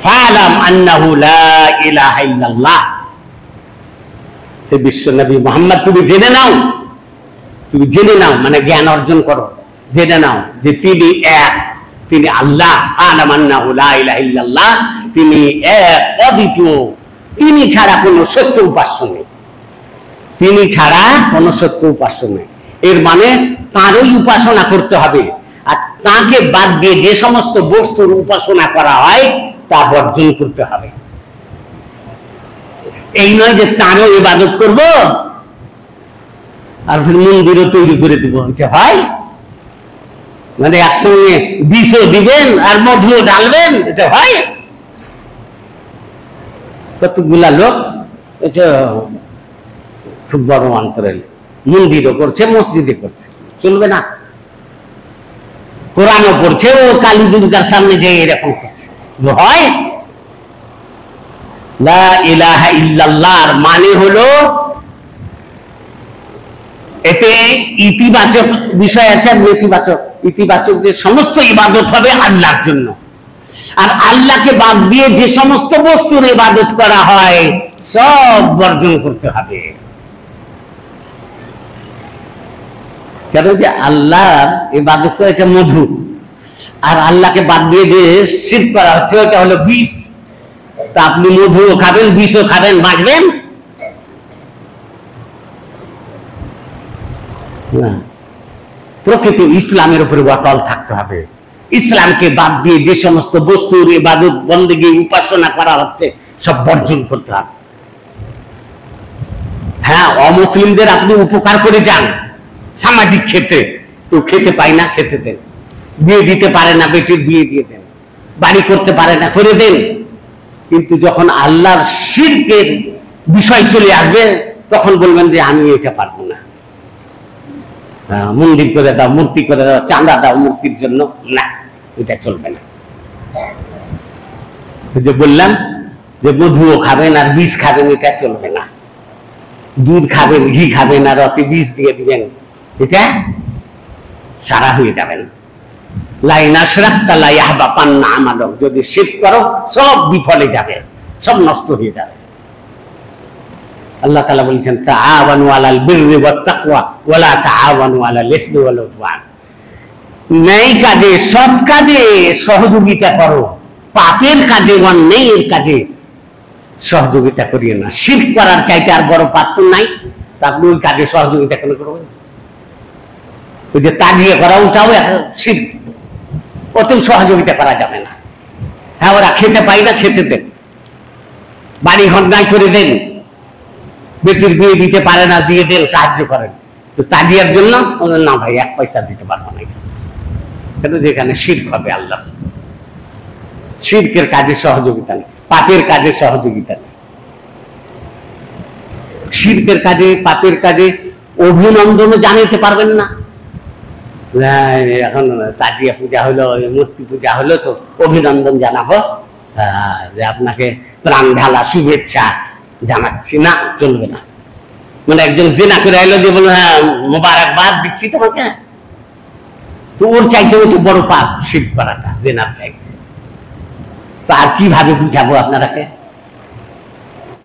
ফালাম আন্নাহু লা ইলাহা ইল্লাল্লাহ, হে বিশ্ব নবী মুহাম্মদ তুমি জেনে নাও, তুমি জেনে নাও মানে জ্ঞান অর্জন করো, জেনে নাও যে তিনি এক, তিনি আল্লাহ। ফালাম আন্নাহু লা ইলাহা ইল্লাল্লাহ, তিনি এক অদ্বিতীয়, তিনি ছাড়া কোনো সত্য উপাস্য নেই, তিনি ছাড়া কোনো সত্য উপাস্য নেই। এর মানে তাঁরই উপাসনা করতে হবে, আর তাকে বাদ দিয়ে যে সমস্ত বস্তুর উপাসনা করা হয় তা বর্জন করতে হবে। এই নয় যে তারও ইবাদত করব আর ফির মন্দিরও তৈরি করে দিব, এটা হয়? মানে একসঙ্গে বিষও দিবেন আর মধুও ঢালবেন, এটা হয়? কতগুলা লোক খুব বড় অন্তরের মন্দিরও করছে, মসজিদে করছে, চলবে না? কোরআনও পড়ছে, ও কালী দুর্গার সামনে যে এরকম করছে, হয়? লা ইলাহা ইল্লাল্লাহর মানে হলো এতে ইতিবাচক বিষয় আছে আর নেতিবাচক। ইতিবাচক যে সমস্ত ইবাদত হবে আল্লাহর জন্য, আর আল্লাহকে বাদ দিয়ে যে সমস্ত বস্তুর ইবাদত করা হয় সব বর্জন করতে হবে। কেন যে আল্লাহর ইবাদত করা এটা মধু, আর আল্লাহকে বাদ দিয়ে যে শিরক করা হচ্ছে ওটা হলো বিষ। তা আপনি মধুও খাবেন, বিষও খাবেন, বাঁচবেন না। প্রকৃত ইসলামের উপরে অটল থাকতে হবে। ইসলামকে বাদ দিয়ে যে সমস্ত বস্তুর ইবাদত বন্দেগী উপাসনা করা হচ্ছে সব বর্জন করতে হবে। হ্যাঁ, অমুসলিমদের আপনি উপকার করে যান সামাজিক ক্ষেত্রে, কেউ খেতে পায় না খেতে দেন, বিয়ে দিতে পারে না বেটির বিয়ে দিয়ে দেন, বাড়ি করতে পারে না করে দেন। কিন্তু যখন আল্লাহর শিরকের বিষয় চলে আসবে তখন বলবেন যে আমি এটা পারবো না, মন্দির করে দাও, মূর্তি করে দাও, চাঁদা দাও মূর্তির জন্য, না এটা চলবে না। যে বললাম যে মধুও খাবেন আর বিষ খাবেন, এটা চলবে না। দুধ খাবেন, ঘি খাবেন আর অতি বিষ দিয়ে দিবেন, এটা সারা হয়ে যাবেন। যদি শিরক করো সব বিফলে যাবে, সব নষ্ট হয়ে যাবে। আল্লাহ তাআলা বলেছেন তাআওয়ানু আলাল বিররি ওয়াত তাকওয়া ওয়া লা তাআওয়ানু আলাল ইসমি ওয়াল উদওয়ান। ন্যায় কাজে, সৎ কাজে সহযোগিতা করো, পাপের কাজে অন্যায়ের কাজে সহযোগিতা করিও না। শিরক করার চাইতে আর বড় পাপ তো নাই, আপনি ওই কাজে সহযোগিতা কেন করবেন? ওই যে তাজিয়া করা ওটাও শিরক, ওতেও সহযোগিতা করা যাবে না। হ্যাঁ, ওরা খেতে পাই না খেতে দেন, বাড়ি ঘর নাই করে দেন, বেটির বিয়ে দিতে পারে না দিয়ে দেন, সাহায্য করেন। তো তাজিয়ার জন্য না ভাই এক পয়সা দিতে পারবো না, কেন যেখানে শিরক হবে আল্লাহ। শিরকের কাজে সহযোগিতা নেই, পাপের কাজে সহযোগিতা নেই। শিরকের কাজে, পাপের কাজে অভিনন্দনও জানাতে পারবেন না। এখন তাজিয়া পূজা হলো, মূর্তি পূজা হলো, তো অভিনন্দন জানাবো, যে আপনাকে প্রাণ ঢালা শুভেচ্ছা জানাচ্ছি, না চলবে না। মানে একজন জিনা করে আইলো যে বললো হ্যাঁ মোবারকবাদ দিচ্ছি তোমাকে, তো ওর চাইতে ও তো বড় পাপ শিরক করাটা, জিনার চাইতে। তো আর কিভাবে বুঝাবো আপনারাকে?